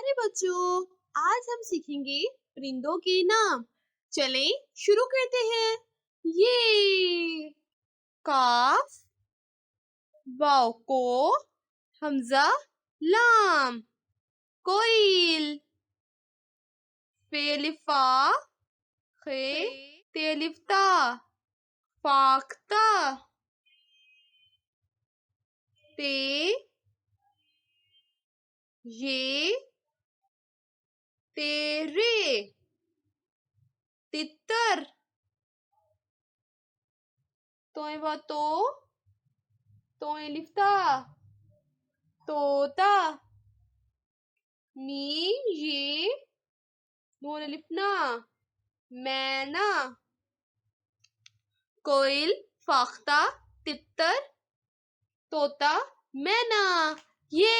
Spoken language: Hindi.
प्यारे बच्चों, आज हम सीखेंगे परिंदों के नाम। चलें शुरू करते हैं। ये काफ, वाव को, हमजा लाम, कोयल, फेलिफा, खे, तेलिफ्ता, फाख्ता, ते, ये, तेरे, तितर, तोयवा तोय लिफ्ता, तोता, मीम ये, नून लिपना, मैना, कोयल, फाख्ता, तितर, तोता, मैना। ये